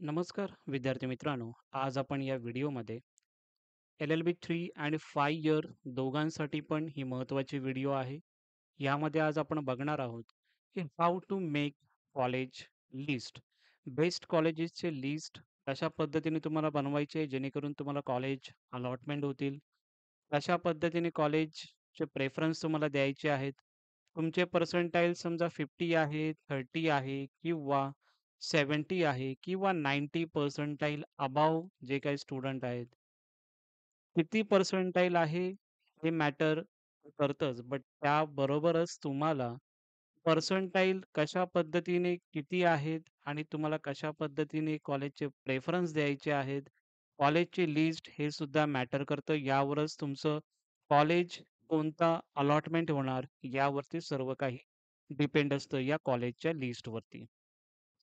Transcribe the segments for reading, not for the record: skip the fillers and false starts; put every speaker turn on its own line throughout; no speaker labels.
नमस्कार विद्यार्थी मित्रांनो. आज आपण या व्हिडिओमध्ये LLB 3 आणि 5 इयर दोघांसाठी पण ही महत्त्वाची व्हिडिओ आहे. यामध्ये आज आपण बघणार आहोत की how to make college list. Best कॉलेजेसचे लिस्ट कशा पद्धतीने तुम्हाला बनवायचे जेणेकरून तुम्हाला कॉलेज अलॉटमेंट होतील. कशा पद्धतीने कॉलेजचे प्रेफरन्स तुम्हाला द्यायचे आहेत. तुमचे पर्सेंटाइल समजा 50 आहे, 30 आहे किंवा 70 आहे किंवा 90 पर्सेंटाइल अबोव्ह जे काही स्टुडंट आहेत. किती पर्सेंटाइल आहे हे मॅटर करतंच. बट त्याबरोबरच तुम्हाला पर्सेंटाइल कशा पद्धतीने किती आहेत आणि तुम्हाला कशा पद्धतीने कॉलेजचे प्रेफरन्स द्यायचे आहेत. कॉलेजची लिस्ट हे सुद्धा मॅटर करतं. यावरच तुमचं कॉलेज कोणता अलॉटमेंट होणार यावरती सर्व काही डिपेंड असतं या कॉलेजच्या लिस्टवरती.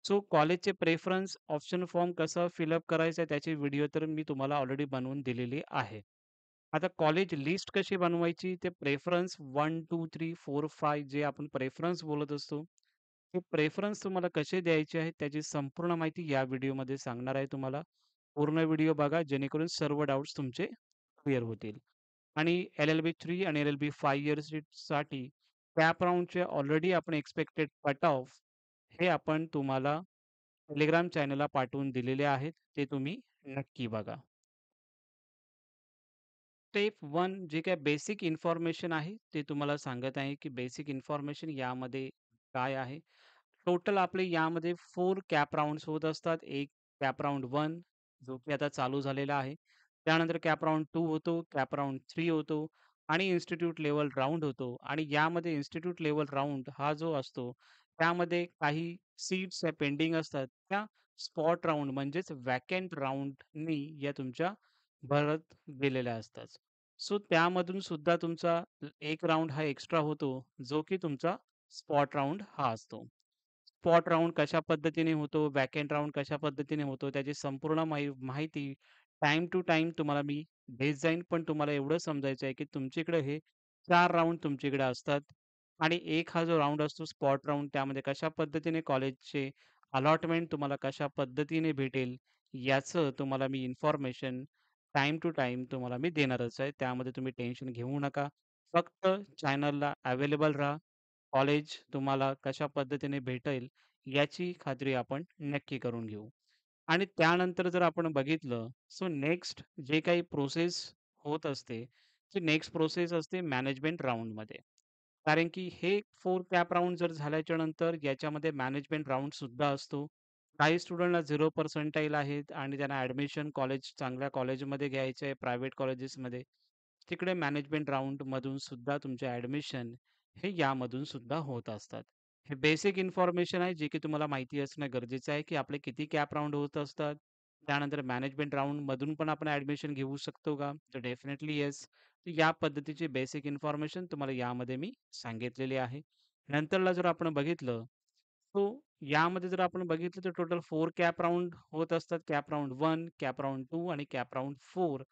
सो कॉलेजचे प्रेफरन्स ऑप्शन फॉर्म कसा फिलअप करायचा त्याची व्हिडिओ तर मी तुम्हाला ऑलरेडी बनवून दिलेली आहे. आता कॉलेज लिस्ट कशी बनवायची ते प्रेफरन्स 1, 2, 3, 4, 5 जे आपण प्रेफरन्स बोलत असतो. हे प्रेफरन्स तुम्हाला कसे द्यायचे आहेत त्याची संपूर्ण माहिती या व्हिडिओमध्ये सांगणार आहे तुम्हाला. पूर्ण व्हिडिओ बघा जेणेकरून सर्व डाउट्स तुमचे क्लिअर होतील. आणि LLB 3 आणि LLB 5 इयर्ससाठी कॅप राउंडचे ऑलरेडी आपण एक्स्पेक्टेड कट ऑफ हे आपण तुम्हाला टेलिग्राम चॅनलला पाठवून दिलेले आहेत. ते तुम्ही नक्की बघा. स्टेप 1 जे काही बेसिक इन्फॉर्मेशन आहे, ते तुम्हाला सांगत आहे, की बेसिक इन्फॉर्मेशन यामध्ये काय आहे. टोटल आपले यामध्ये 4 कॅप राउंड्स होत असतात. एक कॅप राउंड 1 जो की आता चालू झालेला आहे. त्यानंतर कॅप राउंड 2 होतो, कॅप राउंड 3 होतो आणि इन्स्टिट्यूट लेव्हल राउंड होतो आणि यामध्ये इन्स्टिट्यूट लेव्हल राउंड हा जो असतो, त्यामध्ये काही सीट्स या पेंडिंग असतात. त्या स्पॉट राउंड म्हणजेच व्हॅकंट राउंडनी या तुमच्या भरत गेलेल्या असतात. सो त्यामधून सुद्धा तुमचा एक राउंड हा एक्स्ट्रा होतो, जो की तुमचा स्पॉट राउंड हा असतो. स्पॉट राउंड कशा पद्धतीने होतो, वॅकंट राउंड कशा पद्धतीने होतो, त्याची संपूर्ण माहिती टाईम टू टाईम तुम्हाला मी देत जाईन. पण तुम्हाला एवढं समजायचं आहे, की तुमच्याकडे हे 4 राउंड तुमच्याकडे असतात आणि एक हा जो राउंड असतो स्पॉट राउंड त्यामध्ये कशा पद्धतीने कॉलेजचे अलॉटमेंट तुम्हाला कशा पद्धतीने भेटेल, याचं तुम्हाला मी इन्फॉर्मेशन टाईम टू टाईम तुम्हाला मी देणारच आहे. त्यामध्ये तुम्ही टेन्शन घेऊ नका. फक्त चॅनलला अवेलेबल राहा. कॉलेज तुम्हाला कशा पद्धतीने भेटेल याची खात्री आपण नक्की करून घेऊ. आणि त्यानंतर जर आपण बघितलं, सो नेक्स्ट जे काही प्रोसेस होत असते, ती नेक्स्ट प्रोसेस असते मॅनेजमेंट राउंडमध्ये. कारण की हे 4 कॅप राउंड जर झाल्याच्या नंतर याच्यामध्ये मॅनेजमेंट राउंड सुद्धा असतो. काही स्टुडंटला 0 पर्सेंटाइल आहेत आणि त्यांना ॲडमिशन चांगल्या कॉलेजमध्ये घ्यायचं आहे, प्रायव्हेट कॉलेजेसमध्ये. तिकडे मॅनेजमेंट राउंडमधून सुद्धा तुमचे ॲडमिशन हे यामधून सुद्धा होत असतात. हे बेसिक इन्फॉर्मेशन आहे, जे की तुम्हाला माहिती असणं गरजेचं आहे, की आपले किती कॅप राउंड होत असतात. त्यानंतर मॅनेजमेंट राउंडमधून पण आपण ॲडमिशन घेऊ शकतो का? तर डेफिनेटली येस. तर या पद्धतीची बेसिक इन्फॉर्मेशन तुम्हाला यामध्ये मी सांगितलेली आहे. नंतरला जर आपण बघितलं, सो यामध्ये जर आपण बघितलं तर टोटल 4 कॅप राउंड होत असतात. कॅप राउंड 1, कॅप राउंड 2 आणि कॅप राउंड 4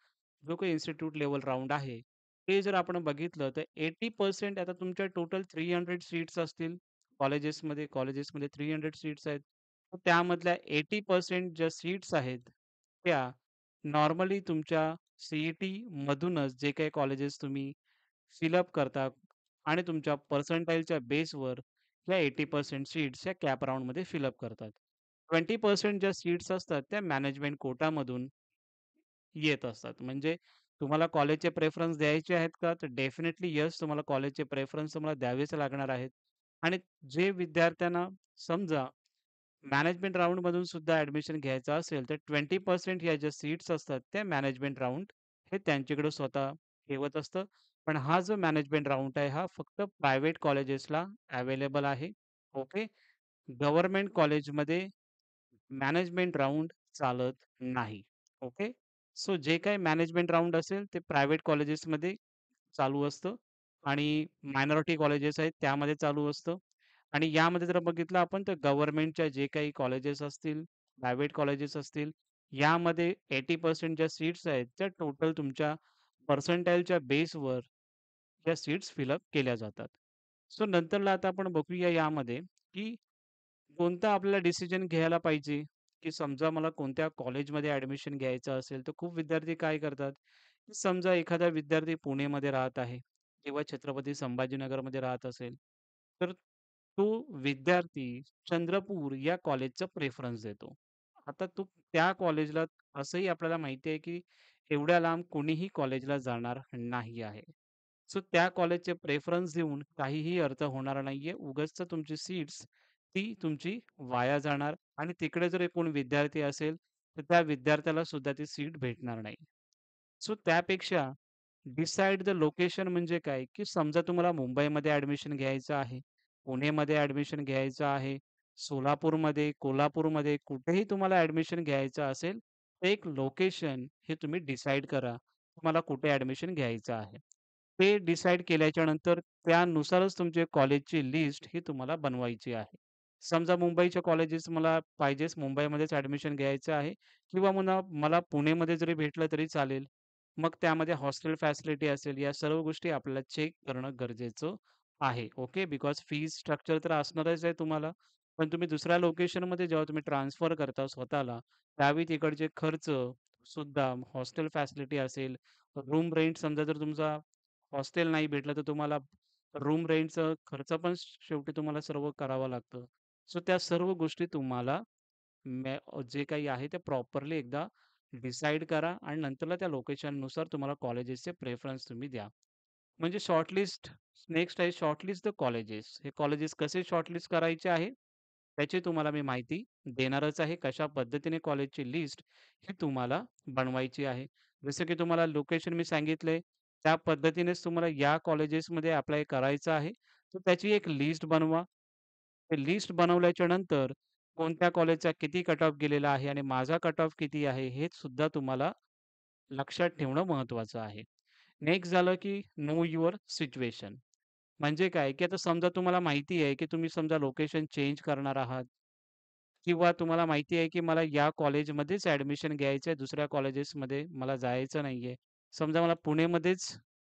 जो काही इन्स्टिट्यूट लेव्हल राउंड आहे. ते जर आपण बघितलं तर 80% आता तुमच्या टोटल 300 सीट्स असतील कॉलेजेसमध्ये 300 सीट्स आहेत. तर त्यामधल्या 80% ज्या सीट्स आहेत, त्या नॉर्मली तुमच्या मधूनच जे काही कॉलेजेस तुम्ही फिल करता आणि तुमच्या पर्सेंटाइलच्या बेसवर या 80% सीट्स या कॅप राउंडमध्ये फिल करतात. 20% ज्या सीट्स असतात त्या मॅनेजमेंट कोटामधून येत असतात. म्हणजे तुम्हाला कॉलेजचे प्रेफरन्स द्यायचे आहेत का? तर डेफिनिटली येस, तुम्हाला कॉलेजचे प्रेफरन्स तुम्हाला द्यावेच लागणार आहेत. आणि जे विद्यार्थ्यांना समजा मॅनेजमेंट राउंडमधून सुद्धा ॲडमिशन घ्यायचं असेल, तर 20% ह्या ज्या सीट्स असतात, त्या मॅनेजमेंट राउंड हे त्यांच्याकडे स्वतः ठेवत असतं. पण हा जो मॅनेजमेंट राउंड आहे, हा फक्त प्रायव्हेट कॉलेजेसला अवेलेबल आहे. ओके. गव्हर्नमेंट कॉलेजमध्ये मॅनेजमेंट राउंड चालत नाही. ओके. सो जे काही मॅनेजमेंट राउंड असेल, ते प्रायव्हेट कॉलेजेसमध्ये चालू असतं आणि मायनॉरिटी कॉलेजेस आहेत त्यामध्ये चालू असतं. आणि यामध्ये जर बघितलं आपण तर गव्हर्नमेंटच्या जे काही कॉलेजेस असतील, प्रायव्हेट कॉलेजेस असतील, यामध्ये 80% ज्या सीट्स आहेत, त्या टोटल तुमच्या पर्सेंटाइलच्या बेसवर या सीट्स फिल केल्या जातात. सो नंतरला आता आपण बघूया यामध्ये, की कोणता आपल्याला डिसिजन घ्यायला पाहिजे. की समजा मला कोणत्या कॉलेजमध्ये ॲडमिशन घ्यायचं असेल, तर खूप विद्यार्थी काय करतात, की समजा एखादा विद्यार्थी पुणेमध्ये राहत आहे किंवा छत्रपती संभाजीनगरमध्ये राहत असेल, तर तो विद्यार्थी चंद्रपूर या कॉलेजचा प्रेफरन्स देतो. आता तो त्या कॉलेजला असंही आपल्याला माहिती आहे, की एवढ्या लांब कोणीही कॉलेजला जाणार नाही आहे. सो त्या कॉलेजचे प्रेफरन्स देऊन काहीही अर्थ होणार नाहीये. उगाचच तुमची सीट्स ती तुमची वाया जाणार आणि तिकडे जर एकूण विद्यार्थी असेल, तर त्या विद्यार्थ्याला सुद्धा ती सीट भेटणार नाही. सो त्यापेक्षा डिसाईड द लोकेशन म्हणजे काय, की समजा तुम्हाला मुंबईमध्ये ॲडमिशन घ्यायचं आहे, पुणेमध्ये ॲडमिशन घ्यायचं आहे, सोलापूरमध्ये, कोल्हापूरमध्ये कुठेही तुम्हाला ॲडमिशन घ्यायचं असेल, तर एक लोकेशन हे तुम्ही डिसाईड करा. तुम्हाला कुठे ॲडमिशन घ्यायचं आहे. ते डिसाईड केल्याच्या नंतर त्यानुसारच तुमची कॉलेजची लिस्ट ही तुम्हाला बनवायची आहे. समजा मुंबईच्या कॉलेजेस मला पाहिजेच मुंबईमध्येच ॲडमिशन घ्यायचं आहे किंवा मला पुणेमध्ये जरी भेटलं तरी चालेल. मग त्यामध्ये हॉस्टेल फॅसिलिटी असेल, या सर्व गोष्टी आपल्याला चेक करणं गरजेचं आहे. ओके. बिकॉज फीज स्ट्रक्चर तर असणारच आहे तुम्हाला. पण तुम्ही दुसऱ्या लोकेशनमध्ये जेव्हा तुम्ही ट्रान्सफर करता स्वतःला, त्यावेळी तिकडचे खर्च सुद्धा हॉस्टेल फॅसिलिटी असेल, रूम रेंट समजा जर तुमचा हॉस्टेल नाही भेटलं, तर तुम्हाला रूम रेंटचं खर्च पण शेवटी तुम्हाला सर्व करावं लागतं. सो त्या सर्व गोष्टी तुम्हाला जे काही आहे ते प्रॉपरली एकदा डिसाईड करा आणि नंतरला त्या लोकेशननुसार तुम्हाला कॉलेजेसचे प्रेफरन्स तुम्ही द्या. म्हणजे शॉर्टलिस्ट नेक्स्ट आहे शॉर्टलिस्ट द कॉलेजेस. हे कॉलेजेस कसे शॉर्टलिस्ट करायचे आहे, त्याची तुम्हाला मी माहिती देणारच आहे. कशा पद्धतीने कॉलेजची लिस्ट ही तुम्हाला बनवायची आहे. जसं की तुम्हाला लोकेशन मी सांगितलंय, त्या पद्धतीनेच तुम्हाला या कॉलेजेसमध्ये अप्लाय करायचं आहे. तर त्याची एक लिस्ट बनवा. ते लिस्ट बनवल्याच्या नंतर कोणत्या कॉलेजचा किती कट ऑफ गेलेला आहे आणि माझा कट ऑफ किती आहे, हे सुद्धा तुम्हाला लक्षात ठेवणं महत्त्वाचं आहे. नेक्स्ट झालं की नो युअर सिच्युएशन. म्हणजे काय, की आता समजा तुम्हाला माहिती आहे, की तुम्ही समजा लोकेशन चेंज करणार आहात किंवा तुम्हाला माहिती आहे, की मला या कॉलेजमध्येच ॲडमिशन घ्यायचं आहे, दुसऱ्या कॉलेजेसमध्ये मला जायचं नाहीये. समजा मला पुणेमध्येच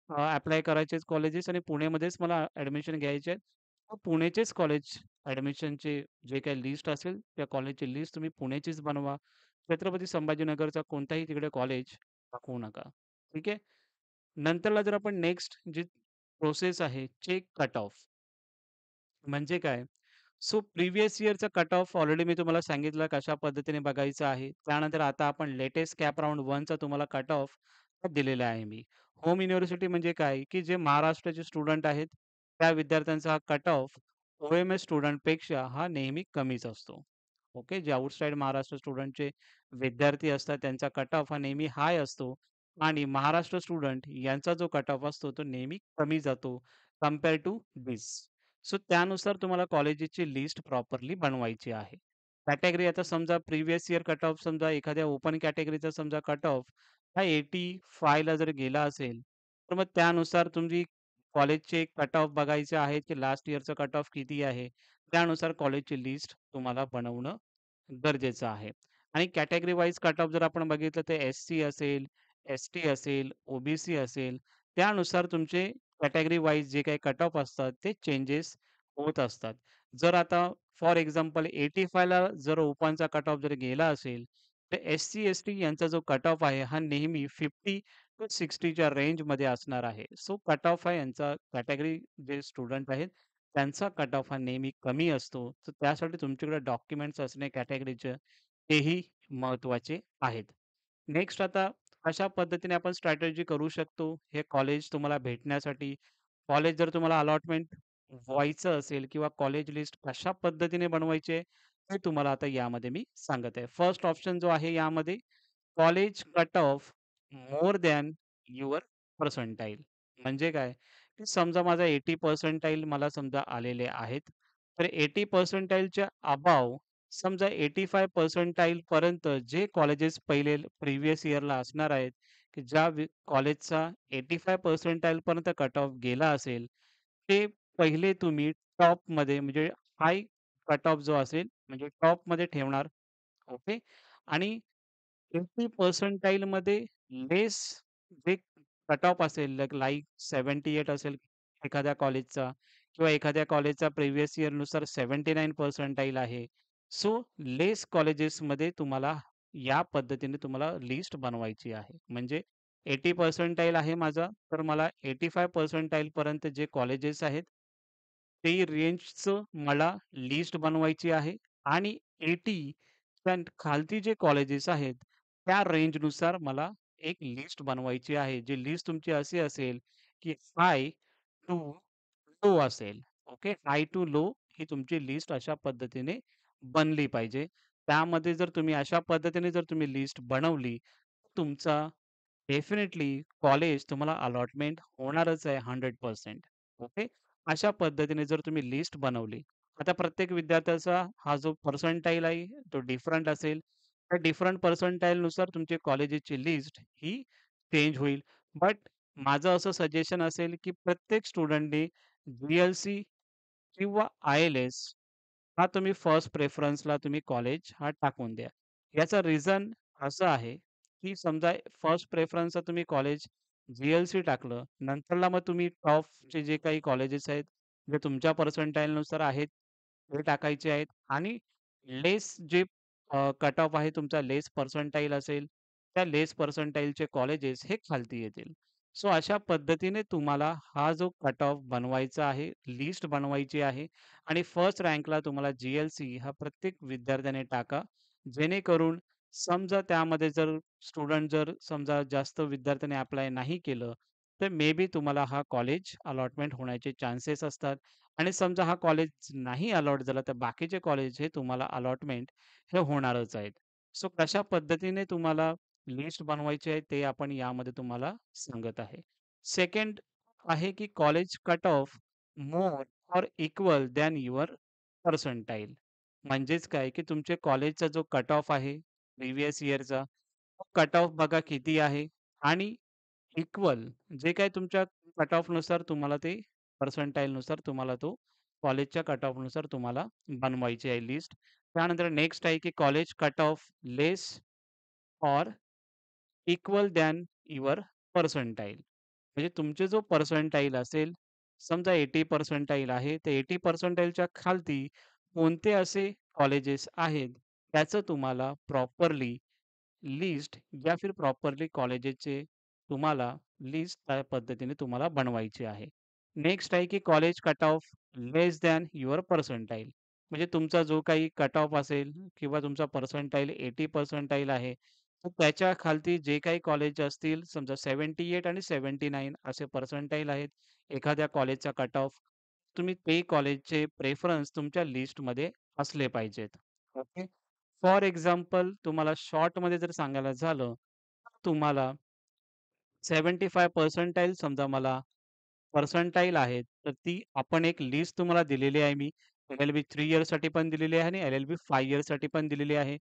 ॲप्लाय करायचे आहेत कॉलेजेस आणि पुणेमध्येच मला ॲडमिशन घ्यायचे आहेत. मग पुणेचेच कॉलेज ॲडमिशनचे जे काही लिस्ट असेल, त्या कॉलेजची लिस्ट तुम्ही पुणेचीच बनवा. छत्रपती संभाजीनगरचा कोणताही तिकडे कॉलेज टाकू नका. ठीक आहे. नंतरला जर आपण नेक्स्ट जी प्रोसेस आहे, चेक कट ऑफ. म्हणजे काय? सो प्रिव्हियस इयरचा कट ऑफ ऑलरेडी मी तुम्हाला सांगितलं कशा पद्धतीने बघायचं आहे. त्यानंतर आता आपण लेटेस्ट कॅप राउंड 1चा तुम्हाला कट ऑफ दिलेला आहे मी. होम युनिव्हर्सिटी म्हणजे काय, की जे महाराष्ट्राचे स्टुडंट आहेत, त्या विद्यार्थ्यांचा हा कट ऑफ ओ-एम-एस स्टुडंटपेक्षा हा नेहमी कमीच असतो. ओके. जे आउटसाइड महाराष्ट्र स्टुडंटचे विद्यार्थी असतात, त्यांचा कट ऑफ हा नेहमी हाय असतो आणि महाराष्ट्र स्टुडंट यांचा जो कट ऑफ असतो, तो नेहमी कमी जातो कंपेअर टू धिस. सो त्यानुसार तुम्हाला कॉलेजेसची लिस्ट प्रॉपरली बनवायची आहे. कॅटेगरी आता समजा प्रिव्हियस इयर कट ऑफ समजा एखाद्या ओपन कॅटेगरीचा समजा कट ऑफ हा 85 ला जर गेला असेल, तर मग त्यानुसार तुम्ही कॉलेजचे कट ऑफ बघायचे आहेत, की लास्ट इयरचा कट ऑफ किती आहे. त्यानुसार कॉलेजची लिस्ट तुम्हाला बनवणं गरजेचं आहे. आणि कॅटेगरी वाईज कट ऑफ जर आपण बघितलं तर एस-सी असेल, एस-टी असेल, ओ-बी-सी असेल, त्यानुसार तुमचे कॅटेगरी वाईज जे काही कट ऑफ असतात ते चेंजेस होत असतात. जर आता फॉर एक्झाम्पल 85 ला जर ओपनचा कट ऑफ जर गेला असेल, तर एस-सी, एस-टी यांचा जो कट ऑफ आहे हा नेहमी 50 टू 60 च्या रेंजमध्ये असणार आहे. सो कट ऑफ हा यांचा कॅटेगरी जे स्टुडंट आहेत त्यांचा कट ऑफ हा नेहमी कमी असतो. तर त्यासाठी तुमच्याकडे डॉक्युमेंट्स असणे कॅटेगरीचे तेही महत्त्वाचे आहेत. नेक्स्ट आता अशा पद्धतीने आपण स्ट्रॅटेजी करू शकतो, हे कॉलेज तुम्हाला भेटण्यासाठी. कॉलेज जर तुम्हाला अलॉटमेंट व्हायचं असेल किंवा कॉलेज लिस्ट कशा पद्धतीने बनवायची आहे, हे तुम्हाला आता यामध्ये मी सांगत आहे. फर्स्ट ऑप्शन जो आहे यामध्ये college cut of more than your percentile. म्हणजे काय? की समजा माझा 80 पर्सेंटाइल मला समजा आलेले आहेत. तर 80 पर्सेंटाइलच्या अबोव्ह समजा 85 पर्सेंटाइल पर्यंत जे कॉलेजेस पहिले प्रिव्हियस इयरला असणार आहेत, की ज्या कॉलेजचा 85 पर्सेंटाइल पर्यंत कट ऑफ गेला असेल, ते पहिले तुम्ही टॉपमध्ये म्हणजे हाय कट ऑफ जो असेल म्हणजे टॉपमध्ये ठेवणार. ओके. आणि 80 पर्सेंटाइलमध्ये लेस जे कट ऑफ असेल लाइक 78 असेल एखाद्या कॉलेजचा किंवा एखाद्या कॉलेजचा प्रिव्हियस इयरनुसार 79 पर्सेंटाइल आहे. सो लेस कॉलेजेसमध्ये तुम्हाला या पद्धतीने तुम्हाला लिस्ट बनवायची आहे. म्हणजे 80 पर्सेंटाइल आहे माझा, तर मला 85 पर्सेंटाइल पर्यंत जे कॉलेजेस आहेत, ते रेंजचं मला लिस्ट बनवायची आहे आणि 80 च्या खालती जे कॉलेजेस आहेत, त्या रेंजनुसार मला एक लिस्ट बनवायची आहे. जी लिस्ट तुमची अशी असेल, की हाय टू लो असेल. ओके. हाय टू लो ही तुमची लिस्ट अशा पद्धतीने बनली पाहिजे. त्यामध्ये जर तुम्ही अशा पद्धतीने जर तुम्ही लिस्ट बनवली, तुमचा डेफिनेटली कॉलेज तुम्हाला अलॉटमेंट होणारच आहे 100%. ओके. अशा पद्धतीने जर तुम्ही लिस्ट बनवली. आता प्रत्येक विद्यार्थ्याचा हा जो पर्सेंटाइल आहे तो डिफरंट असेल. त्या डिफरंट पर्सेंटाइलनुसार तुमची कॉलेजेसची लिस्ट ही चेंज होईल. बट माझं असं सजेशन असेल, की प्रत्येक स्टुडंटनी जी किंवा आय-एल-एस हा तुम्ही फर्स्ट प्रेफरन्सला तुम्ही कॉलेज हा टाकून द्या. याचं रिझन असं आहे, की समजा फर्स्ट प्रेफरन्सला तुम्ही कॉलेज जी-एल-सी टाकलं, नंतरला मग तुम्ही टॉपचे जे काही कॉलेजेस आहेत, जे तुमच्या पर्सेंटाइलनुसार आहेत, ते टाकायचे आहेत आणि लेस जे कट ऑफ आहे तुमचा लेस पर्सेंटाइल असेल, त्या लेस पर्सेंटाइलचे कॉलेजेस हे खालती येतील. सो अशा पद्धतीने तुम्हाला हा जो कट ऑफ बनवायचा आहे, लिस्ट बनवायची आहे आणि फर्स्ट रँकला तुम्हाला जी-एल-सी हा प्रत्येक विद्यार्थ्याने टाका. जेणेकरून समजा त्यामध्ये जर स्टुडंट जर समजा जास्त विद्यार्थ्यांनी अप्लाय नाही केलं, तर मे बी तुम्हाला हा कॉलेज अलॉटमेंट होण्याचे चान्सेस असतात आणि समजा हा कॉलेज नाही अलॉट झाला, तर बाकीचे कॉलेज हे तुम्हाला अलॉटमेंट हे होणारच आहेत. सो कशा पद्धतीने तुम्हाला लिस्ट बनवायची आहे, ते आपण यामध्ये तुम्हाला सांगत आहे. सेकंड आहे की college cut of more or equal than your percentile. म्हणजेच काय, की तुमच्या कॉलेजचा जो कट ऑफ आहे प्रिव्हियस इयरचा, तो कट ऑफ बघा किती आहे आणि इक्वल जे काही तुमच्या कट ऑफनुसार तुम्हाला ते पर्सेंटाइलनुसार तुम्हाला तो कॉलेजच्या कट ऑफनुसार तुम्हाला बनवायची आहे लिस्ट. त्यानंतर नेक्स्ट आहे, की college cut off less or equal than your percentile. म्हणजे तुमचे जो पर्सेंटाइल असेल, समजा 80 पर्सेंटाइल आहे, तर 80 पर्सेंटाइलच्या खालती कोणते असे कॉलेजेस आहेत, त्याचं तुम्हाला प्रॉपरली लिस्ट या फिर प्रॉपरली कॉलेजेसचे तुम्हाला लिस्ट त्या पद्धतीने तुम्हाला बनवायची आहे. नेक्स्ट आहे की college cut off less than your percentile. म्हणजे तुमचा जो काही कट ऑफ असेल किंवा तुमचा पर्सेंटाइल 80 पर्सेंटाइल आहे, तर त्याच्या खालती जे काही कॉलेज असतील समजा 78 आणि 79 असे पर्सेंटाइल आहेत एखाद्या कॉलेजचा कट ऑफ, तुम्ही ते कॉलेजचे प्रेफरन्स तुमच्या लिस्टमध्ये असले पाहिजेत. ओके. फॉर एक्झाम्पल तुम्हाला शॉर्टमध्ये जर सांगायला झालं, तुम्हाला 75 पर्सेंटाइल समजा मला पर्सेंटाइल आहेत, तर ती आपण एक लिस्ट तुम्हाला दिलेली आहे मी. एल-एल-बी 3 इयर्ससाठी पण दिलेली आहे आणि एल-एल-बी 5 इयर्ससाठी पण दिलेली आहे.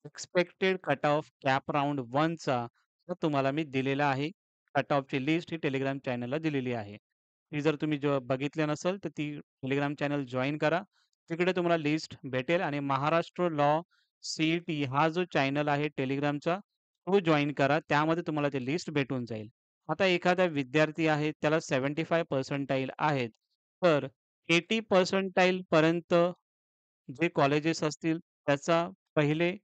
Expected cut off CAP round 1चा तो तुम्हाला मी दिलेला आहे. कट ऑफची लिस्ट ही Telegram चॅनलला दिलेली आहे. ती जर तुम्ही बघितली नसेल, तर ती Telegram चॅनल जॉइन करा. तिकडे तुम्हाला लिस्ट भेटेल आणि महाराष्ट्र लॉ सी हा जो चॅनल आहे Telegramचा, तो जॉइन करा. त्यामध्ये तुम्हाला ते लिस्ट भेटून जाईल. आता एखादा विद्यार्थी आहे, त्याला 75 पर्सेंटाइल आहेत, तर 80 पर्सेंटाइल पर्यंत जे कॉलेजेस असतील, त्याचा पहिले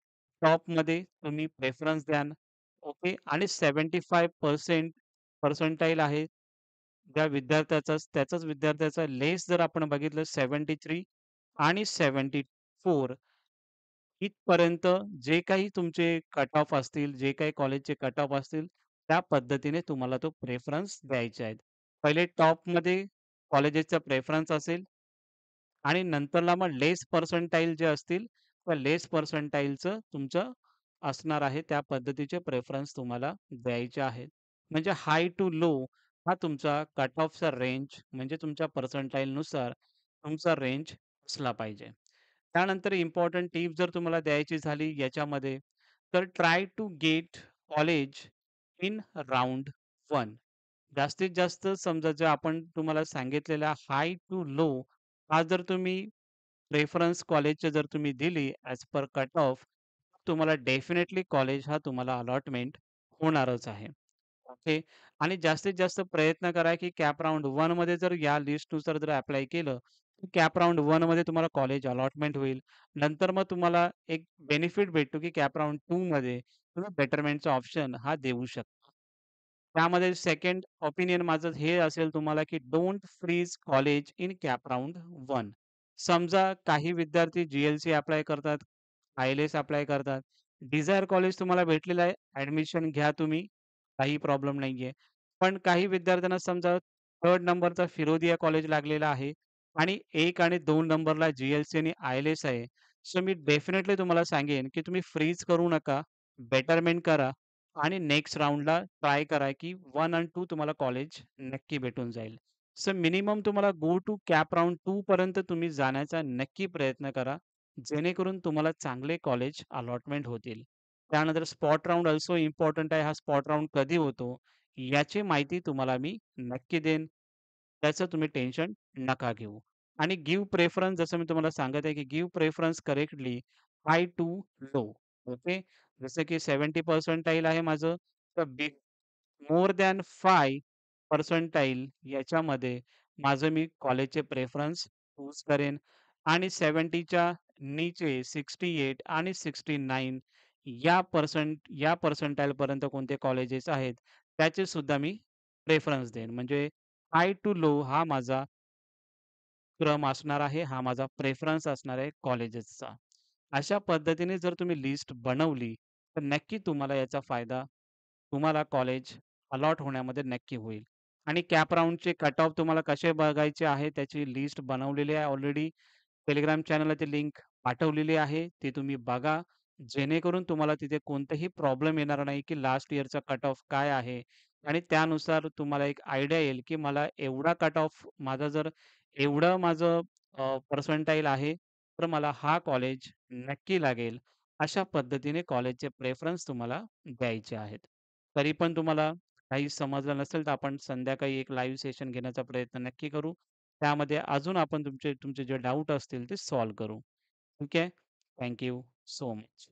टॉपमध्ये तुम्ही प्रेफरन्स द्याल. ओके. आणि 75% पर्सेंटाइल आहे, ज्या विद्यार्थ्याचाच त्याचाच विद्यार्थ्याचा लेस जर आपण बघितलं 73 आणि 74 इथपर्यंत जे काही तुमचे कट ऑफ असतील, जे काही कॉलेजचे कट ऑफ असतील, त्या पद्धतीने तुम्हाला तो प्रेफरन्स द्यायचे आहेत. पहिले टॉपमध्ये कॉलेजेसचा प्रेफरन्स असेल आणि नंतरला मग लेस पर्सेंटाइल जे असतील, त्या लेस पर्सेंटाइलचं तुमचं असणार आहे. त्या पद्धतीचे प्रेफरन्स तुम्हाला द्यायचे आहेत. म्हणजे हाय टू लो हा तुमचा कट ऑफचा रेंज म्हणजे तुमच्या पर्सेंटाइलनुसार तुमचा रेंज असला पाहिजे. त्यानंतर इम्पोर्टंट टिप जर तुम्हाला द्यायची झाली याच्यामध्ये, तर try to get college in round 1. जास्तीत जास्त समजा जे आपण तुम्हाला सांगितलेला हाय टू लो हा जर तुम्ही रेफरन्स कॉलेजचे जर तुम्ही दिली ॲज पर कट ऑफ, तुम्हाला डेफिनेटली कॉलेज हा तुम्हाला अलॉटमेंट होणारच आहे. ओके. आणि जास्तीत जास्त प्रयत्न करा, की कॅप राउंड 1 मध्ये जर या लिस्टनुसार जर ॲप्लाय केलं, कॅप राउंड 1 मध्ये तुम्हाला कॉलेज अलॉटमेंट होईल. नंतर मग तुम्हाला एक बेनिफिट भेटतो, की कॅप राउंड 2 मध्ये तुम्ही बेटरमेंटचा ऑप्शन हा देऊ शकता. त्यामध्ये सेकंड ओपिनियन माझं हे असेल तुम्हाला, की don't freeze college in CAP round 1. समजा काही विद्यार्थी जी-एल-सी अप्लाय करतात, आय-एल-एस अप्लाय करतात. डिझायर कॉलेज तुम्हाला भेटलेलं आहे, ॲडमिशन घ्या तुम्ही, काही प्रॉब्लेम नाहीये. पण काही विद्यार्थ्यांना समजा 3rd नंबरचा फिरोदिया कॉलेज लागलेला आहे आणि 1 आणि 2 नंबरला जी-एल-सी आणि आय-एल-एस आहे. सो मी डेफिनेटली तुम्हाला सांगेन, की तुम्ही फ्रीज करू नका. बेटरमेंट करा आणि नेक्स्ट राउंडला ट्राय करा, की 1 आणि 2 तुम्हाला कॉलेज नक्की भेटून जाईल. सो मिनिमम तुम्हाला गो टू कॅप राउंड 2 पर्यंत तुम्ही जाण्याचा नक्की प्रयत्न करा. जेणेकरून तुम्हाला चांगले कॉलेज अलॉटमेंट होतील. त्यानंतर स्पॉट राउंड अल्सो इम्पोर्टंट आहे. हा स्पॉट राउंड कधी होतो, याची माहिती तुम्हाला मी नक्की देईन. त्याचं तुम्ही टेन्शन नका घेऊ. आणि गिव्ह प्रेफरन्स जसं मी तुम्हाला सांगत आहे, की give preference correctly high to low. Okay. जसं की 70 पर्सेंटाइल आहे माझं, तर मोर दॅन 5 पर्सेंटाइल याच्यामध्ये माझं मी कॉलेजचे प्रेफरन्स चूज करेन आणि 70च्या नीचे 68 आणि 69 या पर्सेंटाइलपर्यंत कोणते कॉलेजेस आहेत, त्याचे सुद्धा मी प्रेफरन्स देईन. म्हणजे हाय टू लो हा माझा क्रम असणार आहे, हा माझा प्रेफरन्स असणार आहे कॉलेजेसचा. अशा पद्धतीने जर तुम्ही लिस्ट बनवली, तर नक्की तुम्हाला याचा फायदा तुम्हाला कॉलेज अलॉट होण्यामध्ये नक्की होईल. आणि कॅप राउंडचे कट ऑफ तुम्हाला कसे बघायचे आहे, त्याची लिस्ट बनवलेली आहे ऑलरेडी. Telegram चॅनलला ती लिंक पाठवलेली आहे. ती तुम्ही बघा. जेणेकरून तुम्हाला तिथे कोणताही प्रॉब्लेम येणार नाही, की लास्ट इयरचा कट ऑफ काय आहे आणि त्यानुसार तुम्हाला एक आयडिया येईल, की मला एवढा कट ऑफ माझा जर एवढं माझं पर्सेंटाइल आहे, तर मला हा कॉलेज नक्की लागेल. अशा पद्धतीने कॉलेजचे प्रेफरन्स तुम्हाला द्यायचे आहेत. तरी पण तुम्हाला काही समजलं नसेल, तर आपण संध्याकाळी एक लाईव्ह सेशन घेण्याचा प्रयत्न नक्की करू. त्यामध्ये अजून आपण तुमचे तुमचे जे डाउट असतील ते सॉल्व्ह करू. ठीक आहे. Thank you so much.